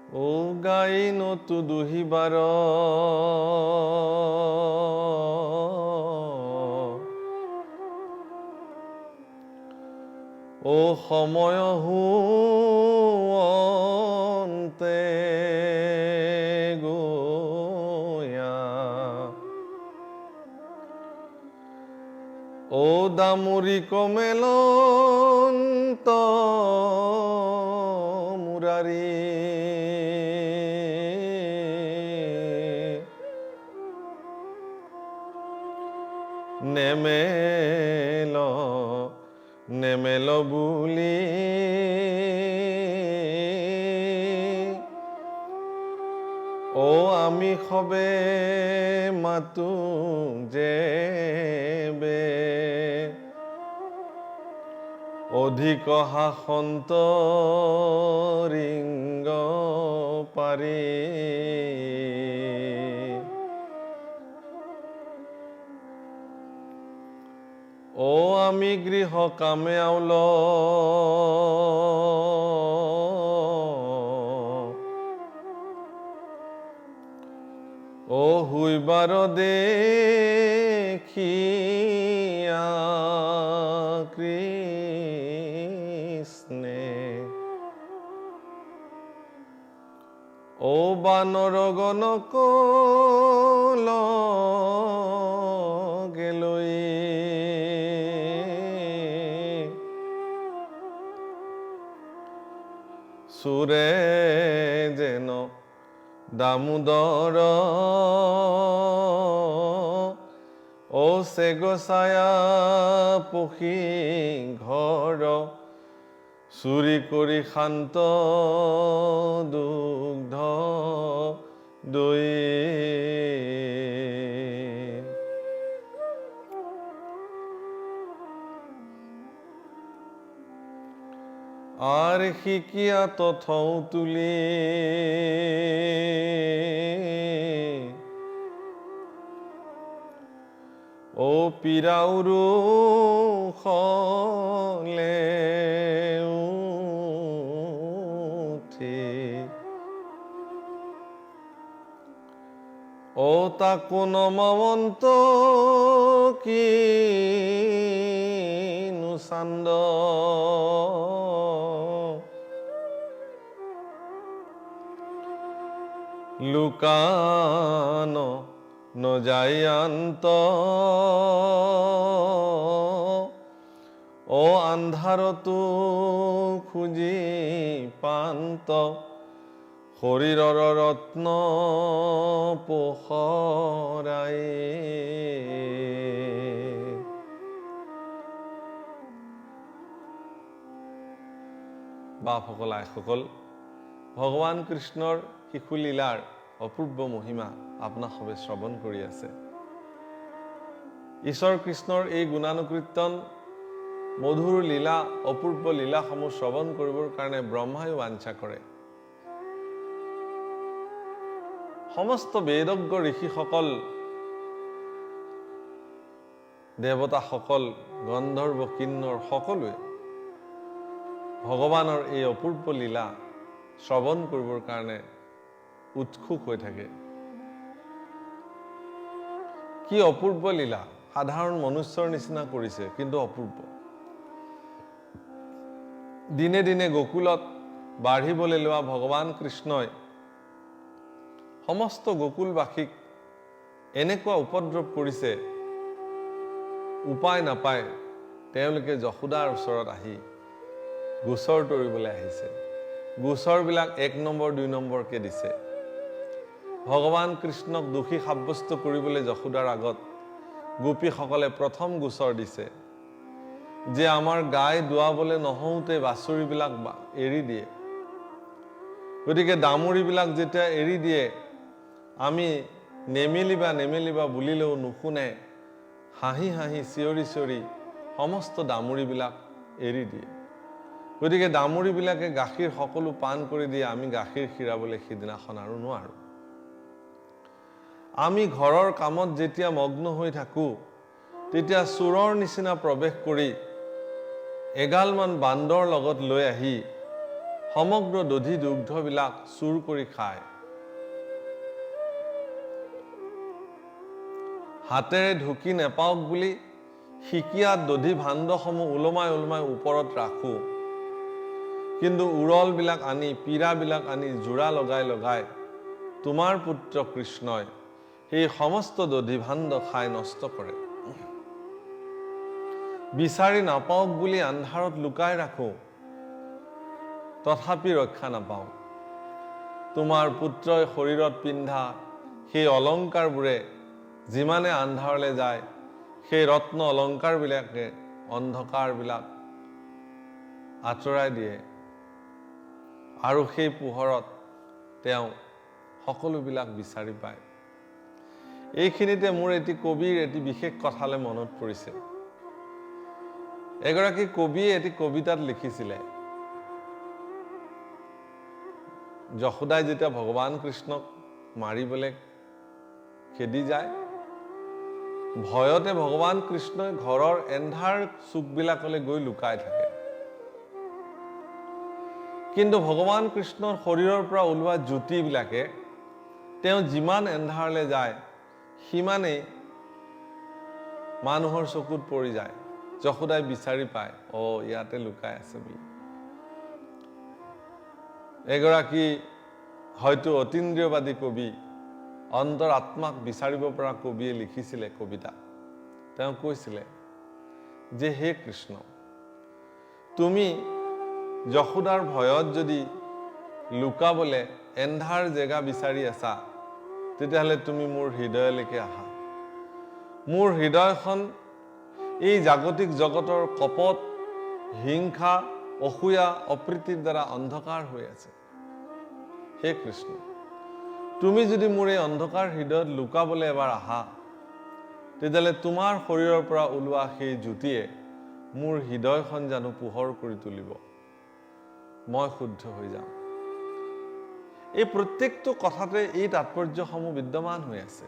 ও গাইন তু দুহিবাৰ ও সময় হুৱন্তে গোয়া ও দামুৰি কমেলন্ত মুৰাৰি নেমেল বুলি ও আমি সবে মাতো যেবে অধিক হাসন্ত ৰিংগ পাৰি ও আমি গৃহ কামে আউল ও হুইবার দেখিয়া কৃষ্ণে ও বানর গণক গেলই সুরে যেন দামোদর ও সে গোসায়া পখী ঘর চুরি কৰি শান্ত দুগ্ধ দৈ আৰ শিকিয়া তথৌ তুলি ও পিৰাউৰু খলে উঠি ও তাকো নমৱন্ত কিনো চান্দ লুকান নজায়ান্ত ও আন্ধাৰতো খুজি পান্ত শৰীৰৰ ৰত্ন পোখৰাই বাপসকল আইসকল ভগৱান কৃষ্ণৰ শিশুলীলাৰ অপূৰ্ব মহিমা আপোনাক সবে শ্ৰৱণ কৰি আছে। ঈশ্বৰ কৃষ্ণৰ এই গুণানুকীৰ্তন মধুৰ লীলা অপূৰ্ব লীলাসমূহ শ্ৰৱণ কৰিবৰ কাৰণে ব্ৰহ্মায়ো বাঞ্ছা কৰে। সমস্ত বেদজ্ঞ ঋষিসকল দেৱতাসকল গন্ধৰ্ব কিন্নৰ সকলোৱে ভগৱানৰ এই অপূৰ্ব লীলা শ্ৰৱণ কৰিবৰ কাৰণে উৎসুক হৈ থাকে। কি অপূৰ্ব লীলা, সাধাৰণ মনুষ্যৰ নিচিনা কৰিছে কিন্তু অপূৰ্ব। দিনে দিনে গোকুলত বাঢ়িবলৈ লোৱা ভগৱান কৃষ্ণই সমস্ত গোকুলবাসীক এনেকুৱা উপদ্ৰৱ কৰিছে, উপায় নাপায় তেওঁলোকে যশোদাৰ ওচৰত আহি গোচৰ তৰিবলৈ আহিছে। গোচৰবিলাক 1 নম্বৰ 2 নম্বৰকে দিছে। ভগৱান কৃষ্ণক দোষী সাব্যস্ত কৰিবলৈ যশোদাৰ আগত গোপীসকলে প্ৰথম গোচৰ দিছে যে আমাৰ গাই দুৱাবলৈ নহওঁতে বাছুৰিবিলাক এৰি দিয়ে। গতিকে দামুৰিবিলাক যেতিয়া এৰি দিয়ে, আমি নেমেলিবা বুলিলেও নুশুনে, হাঁহি হাঁহি চিঞৰি চিঞৰি সমস্ত দামুৰিবিলাক এৰি দিয়ে। গতিকে দামুৰিবিলাকে গাখীৰ সকলো পান কৰি দিয়ে, আমি গাখীৰ খীৰাবলৈ সিদিনাখন আৰু নোৱাৰোঁ। আমি ঘৰৰ কামত যেতিয়া মগ্ন হৈ থাকোঁ, তেতিয়া চোৰৰ নিচিনা প্ৰৱেশ কৰি এগালমান বান্দৰ লগত লৈ আহি সমগ্ৰ দধি দুগ্ধবিলাক চুৰ কৰি খায়। হাতেৰে ঢুকি নেপাওক বুলি সিকিয়াত দধি ভাণ্ডসমূহ ওলমাই ওলমাই ওপৰত ৰাখো, কিন্তু উৰলবিলাক আনি পীৰাবিলাক আনি জোৰা লগাই লগাই তোমাৰ পুত্ৰ কৃষ্ণই সেই সমস্ত দধি ভাণ্ড খাই নষ্ট কৰে। বিচাৰি নাপাওক বুলি আন্ধাৰত লুকাই ৰাখো, তথাপি ৰক্ষা নাপাওঁ। তোমাৰ পুত্ৰই শৰীৰত পিন্ধা সেই অলংকাৰবোৰে যিমানে আন্ধাৰলৈ যায়, সেই ৰত্ন অলংকাৰবিলাকে অন্ধকাৰবিলাক আঁতৰাই দিয়ে আৰু সেই পোহৰত তেওঁ সকলোবিলাক বিচাৰি পায়। এইখিনিতে মোৰ এটি কবিৰ এটি বিশেষ কথালৈ মনত পৰিছে। এগৰাকী কবিয়ে এটি কবিতাত লিখিছিলে, যশোদাই যেতিয়া ভগৱান কৃষ্ণক মাৰিবলৈ খেদি যায়, ভয়তে ভগৱান কৃষ্ণই ঘৰৰ এন্ধাৰ চুকবিলাকলৈ গৈ লুকাই থাকে। কিন্তু ভগৱান কৃষ্ণৰ শৰীৰৰ পৰা ওলোৱা জ্যোতিবিলাকে তেওঁ যিমান এন্ধাৰলৈ যায় সিমানেই মানুহৰ চকুত পৰি যায়। যশোদাই বিচাৰি পায়, ইয়াতে লুকাই আছে বুলি। এগৰাকী হয়তো অতীন্দ্ৰিয়বাদী কবি, অন্তৰ আত্মাক বিচাৰিব পৰা কবিয়ে লিখিছিলে কবিতা। তেওঁ কৈছিলে যে, হে কৃষ্ণ, তুমি যশোদাৰ ভয়ত যদি লুকাবলে এন্ধাৰ জেগা বিচাৰি আছা, তেতিয়াহ'লে তুমি মোৰ হৃদয়লৈকে আহা। মোৰ হৃদয়খন এই জাগতিক জগতৰ কপট, হিংসা, অসূয়া, অপ্ৰীতিৰ দ্বাৰা অন্ধকাৰ হৈ আছে। হে কৃষ্ণ, তুমি যদি মোৰ এই অন্ধকাৰ হৃদয়ত লুকাবলৈ এবাৰ আহা, তেতিয়াহ'লে তোমাৰ শৰীৰৰ পৰা ওলোৱা সেই জ্যোতিয়ে মোৰ হৃদয়খন জানো পোহৰ কৰি তুলিব, মই শুদ্ধ হৈ যাম। এই প্ৰত্যেকটো কথাতে এই তাৎপৰ্যসমূহ বিদ্যমান হৈ আছে।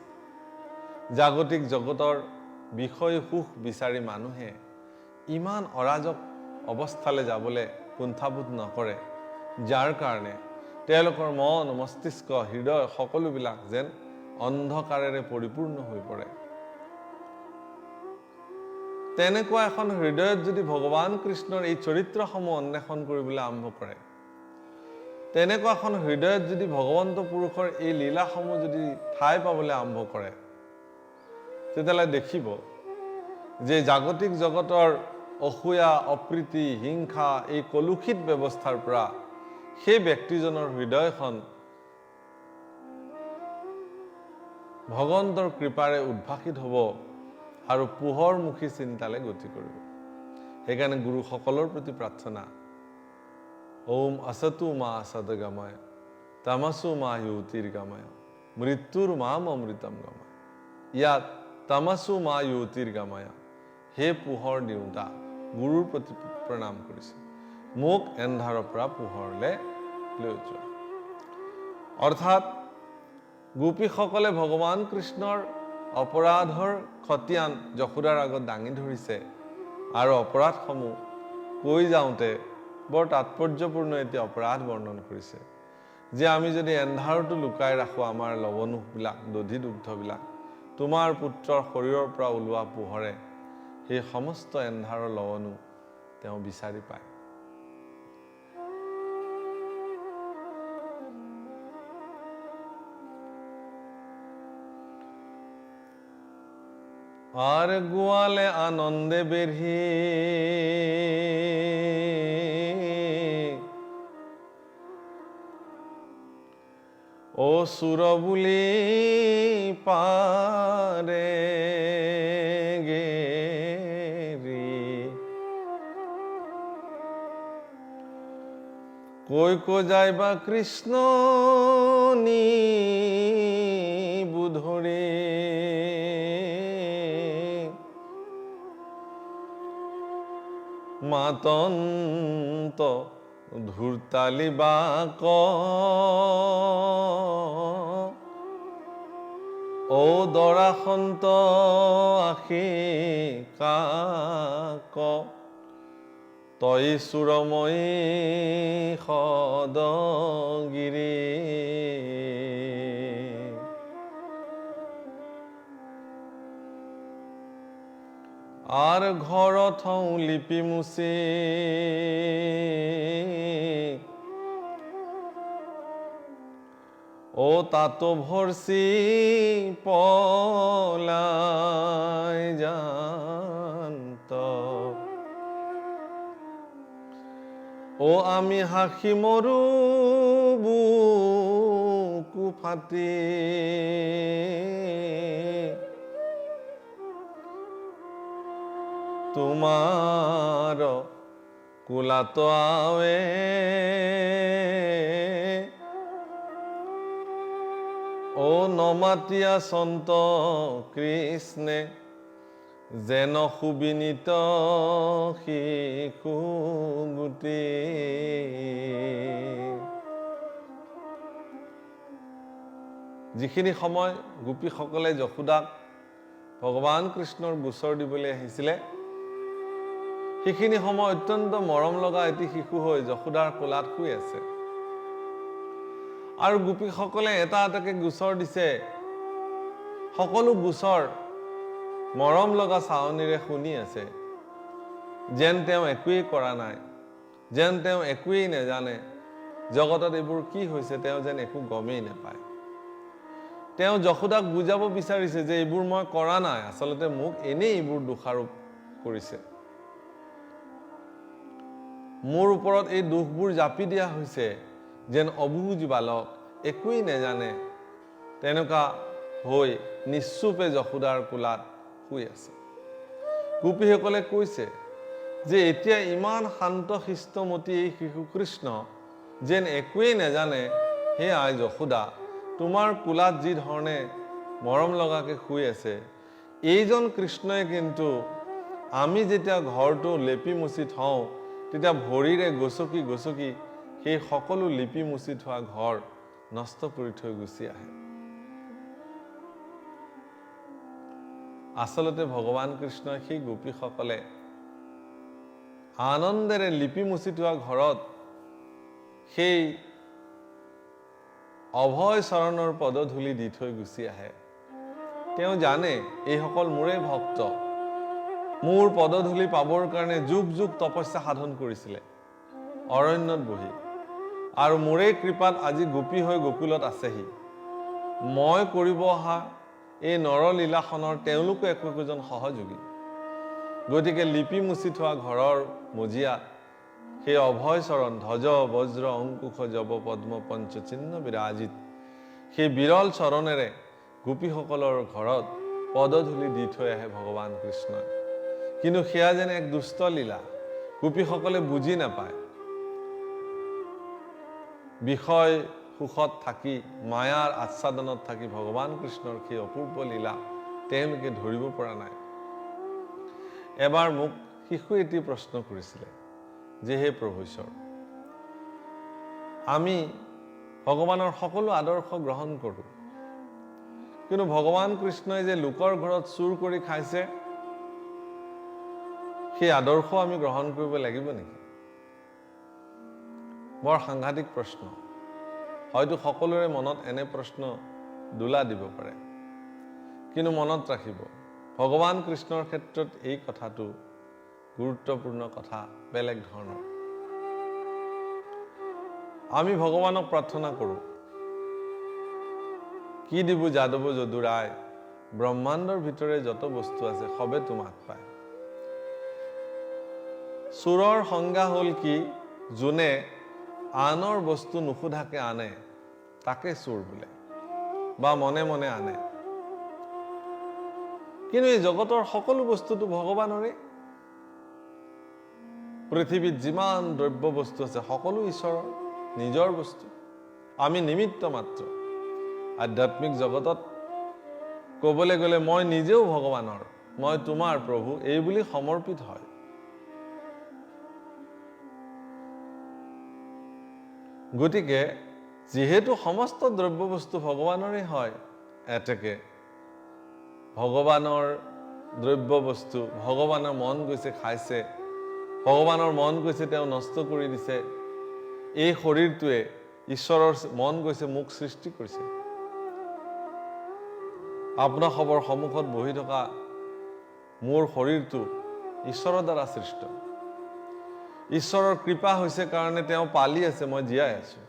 জাগতিক জগতৰ বিষয় সুখ বিচাৰি মানুহে ইমান অৰাজক অৱস্থালৈ যাবলৈ কুণ্ঠাবোধ নকৰে, যাৰ কাৰণে তেওঁলোকৰ মন, মস্তিষ্ক, হৃদয় সকলোবিলাক যেন অন্ধকাৰেৰে পৰিপূৰ্ণ হৈ পৰে। তেনেকুৱা এখন হৃদয়ত যদি ভগৱান কৃষ্ণৰ এই চৰিত্ৰসমূহ অন্বেষণ কৰিবলৈ আৰম্ভ কৰে, তেনেকুৱা এখন হৃদয়ত যদি ভগৱন্ত পুৰুষৰ এই লীলাসমূহ যদি ঠাই পাবলৈ আৰম্ভ কৰে, তেতিয়াহ'লে দেখিব যে জাগতিক জগতৰ অসূয়া, অপ্ৰীতি, হিংসা, এই কলুষিত ব্যৱস্থাৰ পৰা সেই ব্যক্তিজনৰ হৃদয়খন ভগৱন্তৰ কৃপাৰে উদ্ভাসিত হ'ব আৰু পোহৰমুখী চিন্তালৈ গতি কৰিব। সেইকাৰণে গুৰুসকলৰ প্ৰতি প্ৰাৰ্থনা, ওম असतु मा सद्गमय तमसु मा ज्योतिर्गमय মৃত্যুৰ মাম অমৃতম গময়। ইয়াত তামাসু মা জ্যোতিৰ্গময়, হে পোহৰ দিওঁতা, গুৰুৰ প্ৰতি প্ৰণাম কৰিছে, মোক এন্ধাৰৰ পৰা পোহৰলৈ লৈ যোৱা। অৰ্থাৎ গোপীসকলে ভগৱান কৃষ্ণৰ অপৰাধৰ খতিয়ান যশোদাৰ আগত দাঙি ধৰিছে আৰু অপৰাধসমূহ কৈ যাওঁতে বৰ তাৎপৰ্যপূৰ্ণ এটি অপৰাধ বৰ্ণন কৰিছে, যে আমি যদি এন্ধাৰতো লুকাই ৰাখোঁ আমাৰ লৱণোবিলাক, দধি দুগ্ধবিলাক, তোমাৰ পুত্ৰৰ শৰীৰৰ পৰা ওলোৱা পোহৰে সেই সমস্ত এন্ধাৰৰ লৱণো তেওঁ বিচাৰি পায়। আৰ গোয়ালে আনন্দে বেঢ়ি ও সুৰ বুলি পাৰে গেৰি কই কো যাইবা কৃষ্ণ নি বুধৰে মাতন্ত ধূৰ্তালি বাক ও দৰাসন্ত আশী কাক তই সুৰময়ী সদগিৰি আৰ ঘৰত থওঁ লিপি মুচি ও তাতো ভরসি পলাই জানত ও আমি হাসি মরু বুকু ফাটি তোমার কুলাত আৱে ও নমাতিয়া সন্ত কৃষ্ণে যেন সুবিনীত শিশু গুটি যিখিনি সময় গোপীসকলে যশোদাক ভগৱান কৃষ্ণৰ গোচৰ দিবলৈ আহিছিলে সেইখিনি সময় অত্যন্ত মৰম লগা এটি শিশু হৈ যশোদাৰ কোলাত শুই আছে আৰু গোপীসকলে এটা এটাকে গোচৰ দিছে সকলো গোচৰ মৰম লগা চাৱনিৰে শুনি আছে যেন তেওঁ একোৱেই কৰা নাই যেন তেওঁ একোৱেই নেজানে জগতত এইবোৰ কি হৈছে তেওঁ যেন একো গমেই নাপায় তেওঁ যশোদাক বুজাব বিচাৰিছে যে এইবোৰ মই কৰা নাই আচলতে মোক এনেই এইবোৰ দোষাৰোপ কৰিছে মোৰ ওপৰত এই দুখবোৰ জাপি দিয়া হৈছে যেন অবুজ বালক একোৱেই নেজানে তেনেকুৱা হৈ নিশ্চুপে যশোদাৰ কোলাত শুই আছে গোপীসকলে কৈছে যে এতিয়া ইমান শান্ত শিষ্টমতী এই শিশু কৃষ্ণ যেন একোৱেই নেজানে হে আই যশোদা তোমাৰ কোলাত যি ধৰণে মৰম লগাকে শুই আছে এইজন কৃষ্ণই কিন্তু আমি যেতিয়া ঘৰটো লেপি মুচি থওঁ তেতিয়া ভৰিৰে গছকি গছকি সেই সকলো লিপি মুচি থোৱা ঘৰ নষ্ট কৰি থৈ গুচি আহে আচলতে ভগৱান কৃষ্ণই সেই গোপীসকলে আনন্দেৰে লিপি মুচি থোৱা ঘৰত সেই অভয় চৰণৰ পদধূলি দি থৈ গুচি আহে তেওঁ জানে এইসকল মোৰে ভক্ত মোৰ পদধূলি পাবৰ কাৰণে যুগ যুগ তপস্যা সাধন কৰিছিলে অৰণ্যত বহি আৰু মোৰে কৃপাত আজি গোপী হৈ গোকুলত আছেহি মই কৰিব অহা এই নৰলীলাখনৰ তেওঁলোকো একোজন সহযোগী গতিকে লিপি মুচি থোৱা ঘৰৰ মজিয়াত সেই অভয় চৰণ ধ্বজ বজ্ৰ অংকুশ জব পদ্ম পঞ্চচিহ্ন বিৰাজিত সেই বিৰল চৰণেৰে গোপীসকলৰ ঘৰত পদধূলি দি থৈ আহে ভগৱান কৃষ্ণই কিন্তু সেয়া যেন এক দুষ্ট লীলা গোপীসকলে বুজি নাপায় বিষয় সুখত থাকি মায়াৰ আচ্ছাদনত থাকি ভগৱান কৃষ্ণৰ সেই অপূৰ্ব লীলা তেওঁলোকে ধৰিব পৰা নাই এবাৰ মোক শিশু এটি প্ৰশ্ন কৰিছিলে যে হে প্ৰভু ঈশ্বৰ আমি ভগৱানৰ সকলো আদৰ্শ গ্ৰহণ কৰোঁ কিন্তু ভগৱান কৃষ্ণই যে লোকৰ ঘৰত চুৰ কৰি খাইছে সেই আদৰ্শ আমি গ্ৰহণ কৰিব লাগিব নেকি বৰ সাংঘাতিক প্ৰশ্ন হয়তো সকলোৰে মনত এনে প্ৰশ্ন দোলা দিব পাৰে কিন্তু মনত ৰাখিব ভগৱান কৃষ্ণৰ ক্ষেত্ৰত এই কথাটো গুৰুত্বপূৰ্ণ কথা বেলেগ ধৰণৰ আমি ভগৱানক প্ৰাৰ্থনা কৰোঁ কি দিব যাদৱ যদুৰায় ব্ৰহ্মাণ্ডৰ ভিতৰে যত বস্তু আছে সবে তোমাক পায় চোৰৰ সংজ্ঞা হ'ল কি যোনে আনৰ বস্তু নুসুধাকে আনে তাকে চোৰ বোলে বা মনে মনে আনে কিন্তু এই জগতৰ সকলো বস্তুটো ভগৱানৰে পৃথিৱীত যিমান দ্ৰব্য বস্তু আছে সকলো ঈশ্বৰৰ নিজৰ বস্তু আমি নিমিত্ত মাত্ৰ আধ্যাত্মিক জগতত ক'বলৈ গ'লে মই নিজেও ভগৱানৰ মই তোমাৰ প্ৰভু এই বুলি সমৰ্পিত হয় গতিকে যিহেতু সমস্ত দ্ৰব্য বস্তু ভগৱানৰে হয় এতেকে ভগৱানৰ দ্ৰব্য বস্তু ভগৱানৰ মন গৈছে খাইছে ভগৱানৰ মন গৈছে তেওঁ নষ্ট কৰি দিছে। এই শৰীৰটোৱে ঈশ্বৰৰ মন গৈছে মোক সৃষ্টি কৰিছে। আপোনাৰ খবৰ সন্মুখত বহি থকা মোৰ শৰীৰটো ঈশ্বৰৰ দ্বাৰা সৃষ্ট। ঈশ্বৰৰ কৃপা হৈছে কাৰণে তেওঁ পালি আছে, মই জীয়াই আছো।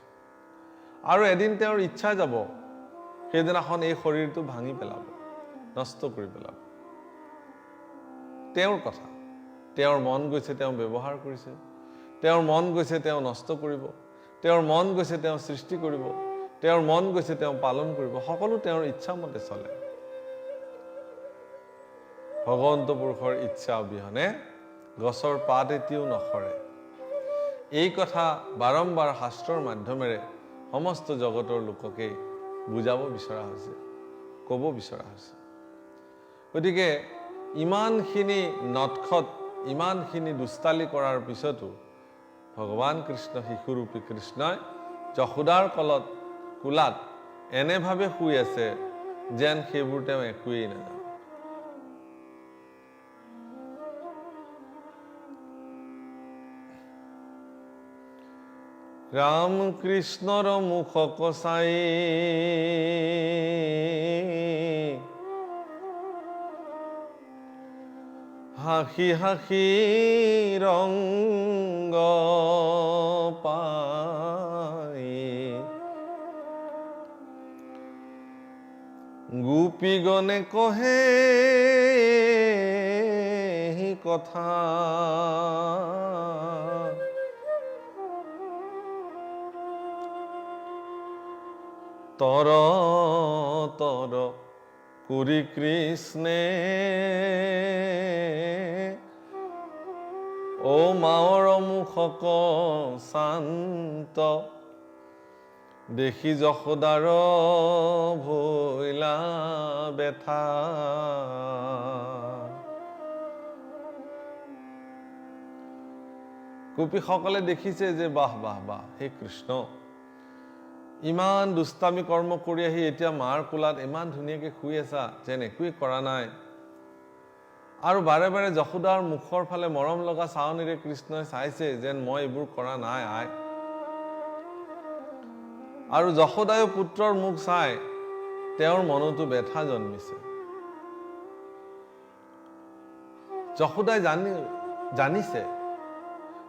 আৰু এদিন তেওঁৰ ইচ্ছা যাব, সেইদিনাখন এই শৰীৰটো ভাঙি পেলাব, নষ্ট কৰি পেলাব। তেওঁৰ কথা, তেওঁৰ মন গৈছে তেওঁ ব্যৱহাৰ কৰিছে, তেওঁৰ মন গৈছে তেওঁ নষ্ট কৰিব, তেওঁৰ মন গৈছে তেওঁ সৃষ্টি কৰিব, তেওঁৰ মন গৈছে তেওঁ পালন কৰিব। সকলো তেওঁৰ ইচ্ছা মতে চলে। ভগৱন্ত পুৰুষৰ ইচ্ছা অবিহনে গছৰ পাত এটিও নসৰে। এই কথা বাৰম্বাৰ শাস্ত্ৰৰ মাধ্যমেৰে সমস্ত জগতৰ লোককে বুজাব বিচৰা হৈছে, ক'ব বিচৰা হৈছে। গতিকে ইমানখিনি নটখট, ইমানখিনি দুষ্টালি কৰাৰ পিছতো ভগৱান কৃষ্ণ, শিশুৰূপী কৃষ্ণই যশোদাৰ কোলাত এনেভাৱে শুই আছে যেন সেইবোৰ তেওঁ একোৱেই নাজানে। ৰাম কৃষ্ণৰ মুখক চাই হাসি হাসি ৰংগ পাই, গোপীগণে কহে কথা, তৰ তৰ কৰি কৃষ্ণে ও মাৱৰ মুখক শান্ত, দেখি যশোদাৰ ভৈলা বেথা। গোপীসকলে দেখিছে যে বাহ বাহ বাহ, হে কৃষ্ণ, ইমান দুষ্টামি কৰ্ম কৰি আহি এতিয়া মাৰ কোলাত ইমান ধুনীয়াকৈ শুই আছা যেন একোৱেই কৰা নাই। আৰু বাৰে বাৰে যশোদাৰ মুখৰ ফালে মৰম লগা চাৱনিৰে কৃষ্ণই চাইছে যেন মই এইবোৰ কৰা নাই আই। আৰু যশোদায়ো পুত্ৰৰ মুখ চাই তেওঁৰ মনতো ব্যথা জন্মিছে। যশোদাই জানিছে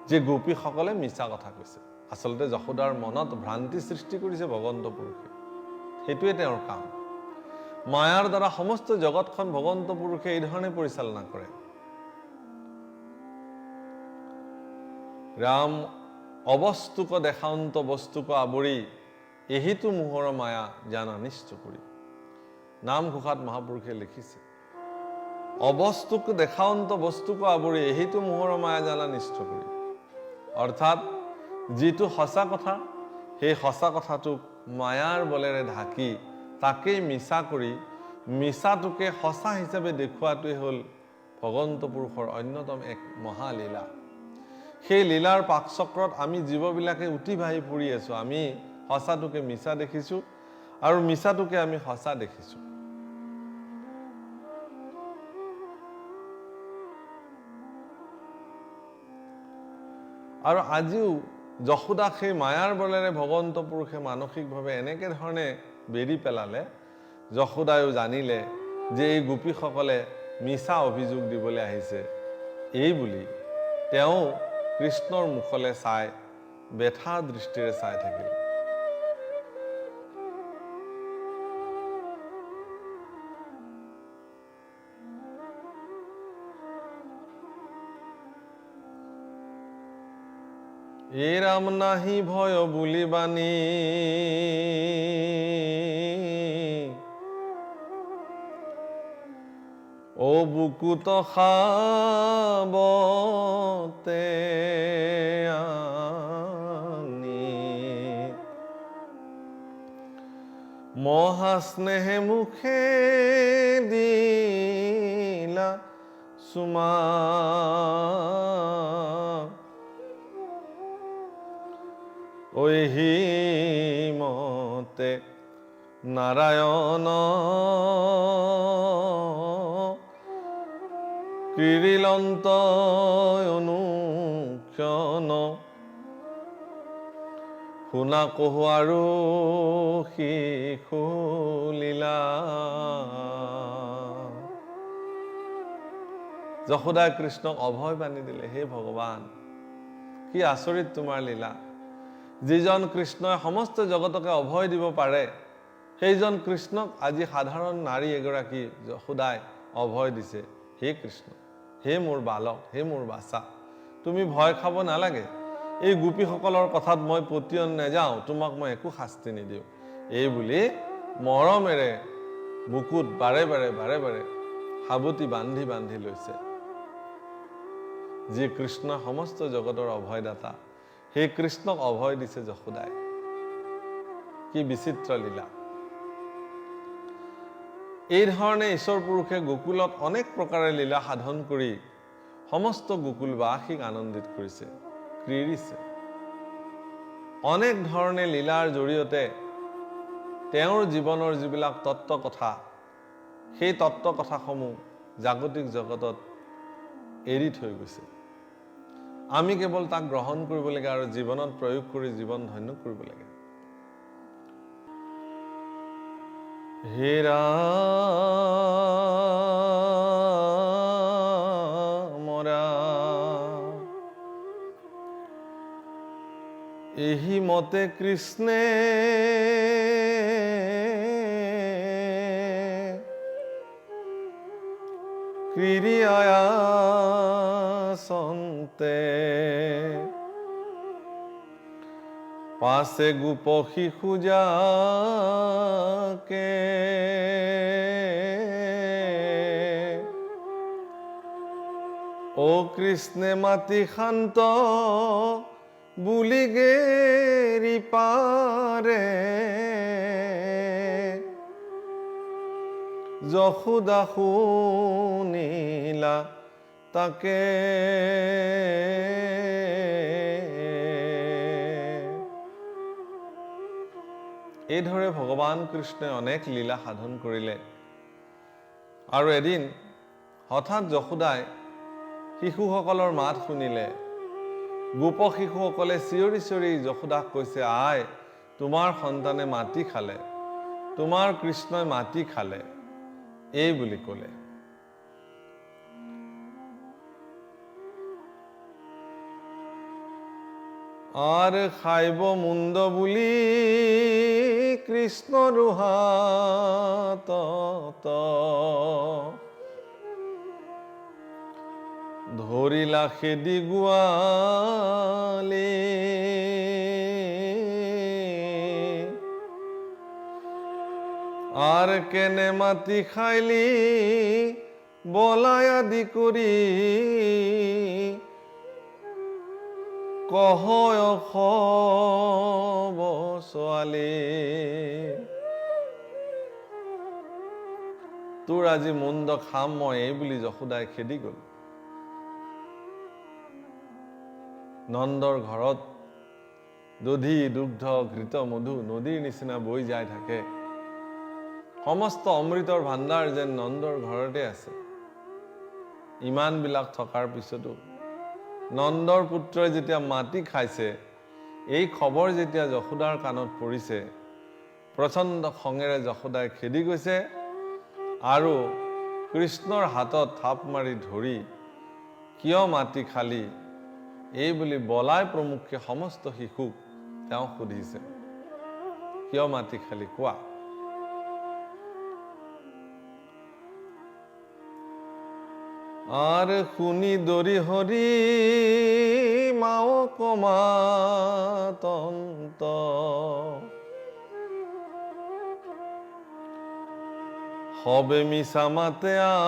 যে গোপীসকলে মিছা কথা কৈছে। আচলতে যশোদাৰ মনত ভ্ৰান্তি সৃষ্টি কৰিছে ভগৱন্ত পুৰুষে, সেইটোৱে তেওঁৰ কাম। মায়াৰ দ্বাৰা সমস্ত জগতখন ভগৱন্ত পুৰুষে এই ধৰণে পৰিচালনা কৰে। ৰাম অবস্তুক দেখান্ত বস্তুক আৱৰি, এহিতো মোহৰ মায়া জানা নিশ্চ কৰি। নামঘোষাত মহাপুৰুষে লিখিছে, অবস্তুক দেখান্ত বস্তুক আৱৰি, এহিতো মোহৰ মায়া জানা নিশ্চ কৰি। অৰ্থাৎ যিটো সঁচা কথা, সেই সঁচা কথাটোক মায়াৰ বলেৰে ঢাকি তাকেই মিছা কৰি, মিছাটোকে সঁচা হিচাপে দেখুৱাটোৱে হ'ল ভগৱন্ত পুৰুষৰ অন্যতম এক মহালীলা। সেই লীলাৰ পাকচক্ৰত আমি জীৱবিলাকে উঠি ভাহি ফুৰি আছো। আমি সঁচাটোকে মিছা দেখিছো আৰু মিছাটোকে আমি সঁচা দেখিছো। আৰু আজিও যশোদাক সেই মায়াৰ বলেৰে ভগৱন্ত পুৰুষে মানসিকভাৱে এনেকে ধৰণে বেৰি পেলালে, যশোদায়ো জানিলে যে এই গোপীসকলে মিছা অভিযোগ দিবলৈ আহিছে। এই বুলি তেওঁ কৃষ্ণৰ মুখলৈ চাই বেথা দৃষ্টিৰে চাই থাকিল। এ ৰাম নাহি ভয় বুলি বাণী, ও বুকুত খাবতে আনি, মহা স্নেহে মুখে দিলা চুমা, ঐহি মতে নাৰায়ণ কিৰিলন্ত অনু ক্ষণ শুনা কহু আৰু শিশু লীলা। যশোদাই কৃষ্ণক অভয় বান্ধি দিলে, হে ভগৱান, কি আচৰিত তোমাৰ লীলা। যিজন কৃষ্ণই সমস্ত জগতকে অভয় দিব পাৰে, সেইজন কৃষ্ণক আজি সাধাৰণ নাৰী এগৰাকী যশোদাই অভয় দিছে। হে কৃষ্ণ, হে মোৰ বালক, হে মোৰ বাচা, তুমি ভয় খাব নালাগে। এই গোপীসকলৰ কথাত মই পতিয়ন নেযাওঁ, তোমাক মই একো শাস্তি নিদিওঁ। এই বুলি মৰমেৰে বুকুত বাৰে বাৰে বাৰে বাৰে সাৱটি বান্ধি বান্ধি লৈছে। যি কৃষ্ণ সমস্ত জগতৰ অভয়দাতা, সেই কৃষ্ণক অভয় দিছে যশোদাই। কি বিচিত্ৰ লীলা। এই ধৰণে ঈশ্বৰ পুৰুষে গোকুলত অনেক প্ৰকাৰে লীলা সাধন কৰি সমস্ত গোকুলবাসীক আনন্দিত কৰিছে, ক্ৰীড়িছে। অনেক ধৰণে লীলাৰ জৰিয়তে তেওঁৰ জীৱনৰ যিবিলাক তত্ত্ব কথা, সেই তত্ত্ব কথাসমূহ জাগতিক জগতত এৰি থৈ গৈছে। আমি কেৱল তাক গ্ৰহণ কৰিব লাগে আৰু জীৱনত প্ৰয়োগ কৰি জীৱন ধন্য কৰিব লাগে। হে ৰাম ৰাম, এহি মতে কৃষ্ণে ক্ৰীড়িয়া সন্তে, পাছে গোপ শিশু যাকে, ও কৃষ্ণে মাতি শান্ত বুলি গেৰি পাৰে, যশোদা শুনিলা তাকে। এইদৰে ভগৱান কৃষ্ণই অনেক লীলা সাধন কৰিলে। আৰু এদিন হঠাৎ যশোদাই শিশুসকলৰ মাত শুনিলে। গোপ শিশুসকলে চিঞৰি চিঞৰি যশোদাক কৈছে, আই, তোমাৰ সন্তানে মাটি খালে, তোমাৰ কৃষ্ণই মাটি খালে, এই বুলি ক'লে। আৰ খাইব মুণ্ড বুলি কৃষ্ণ হাতত, ধৰিলা খেদি গোৱালি, আৰ কেনে মাটি খাইলি বলাই আদি কৰি, কহ ছোৱালী, তোৰ আজি মুণ্ড খাম মই, এই বুলি যশোদাই খেদি গল। নন্দৰ ঘৰত দধি দুগ্ধ ঘৃত মধু নদীৰ নিচিনা বৈ যাই থাকে। সমস্ত অমৃতৰ ভাণ্ডাৰ যেন নন্দৰ ঘৰতে আছে। ইমানবিলাক থকাৰ পিছতো নন্দৰ পুত্ৰই যেতিয়া মাটি খাইছে, এই খবৰ যেতিয়া যশোদাৰ কাণত পৰিছে, প্ৰচণ্ড খঙেৰে যশোদাই খেদি গৈছে আৰু কৃষ্ণৰ হাতত থাপ মাৰি ধৰি, কিয় মাটি খালি, এই বুলি বলাই প্ৰমুখ্যে সমস্ত শিশুক তেওঁ সুধিছে, কিয় মাটি খালি কোৱা। আৰ শুনি দৰি হৰি মাও কমাতন্ত, হবে মিছা মাতে আই,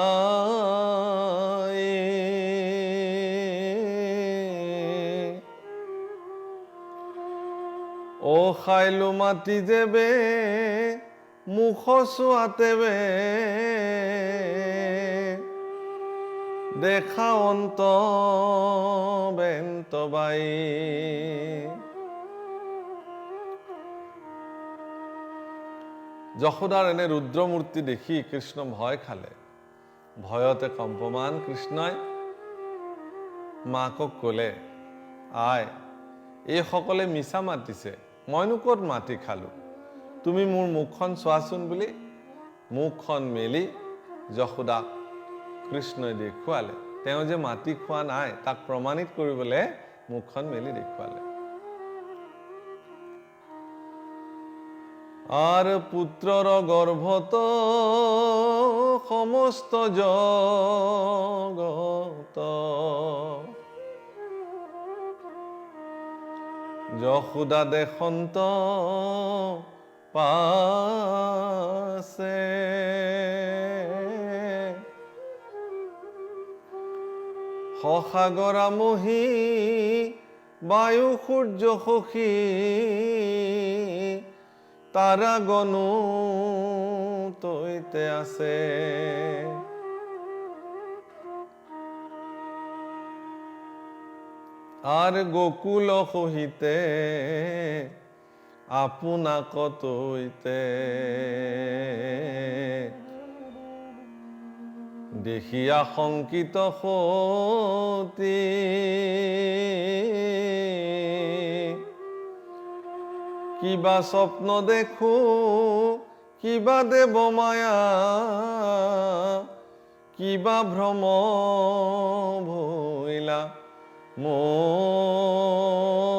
ও খাইলো মাটি যেবে মুখ চোৱাতেবে, দেখা অন্ত বেন্ত বাই। যশোদাৰ এনে ৰুদ্ৰমূৰ্তি দেখি কৃষ্ণ ভয় খালে। ভয়তে কম্পমান কৃষ্ণই মাকক ক'লে, আই, এইসকলে মিছা মাতিছে, মইনো ক'ত মাটি খালোঁ, তুমি মোৰ মুখখন চোৱাচোন বুলি মুখখন মেলি যশোদাক কৃষ্ণই দেখুৱালে। তেওঁ যে মাটি খোৱা নাই তাক প্ৰমাণিত কৰিবলৈ মুখখন মেলি দেখুৱালে। আৰ পুত্ৰৰ গৰ্ভত সমস্ত জগত যশোদা দেশন্ত পাছে। সসাগৰা মহী বায়ু সূৰ্য সখী তারা গণু তৈতে আছে। আর গোকুল সহিতে আপোনাক তৈতে দেখিয়া শংকিত সতী কিবা স্বপ্ন দেখো কিবা দেব মায়া কিবা ভ্ৰম ভৈলা মোৰ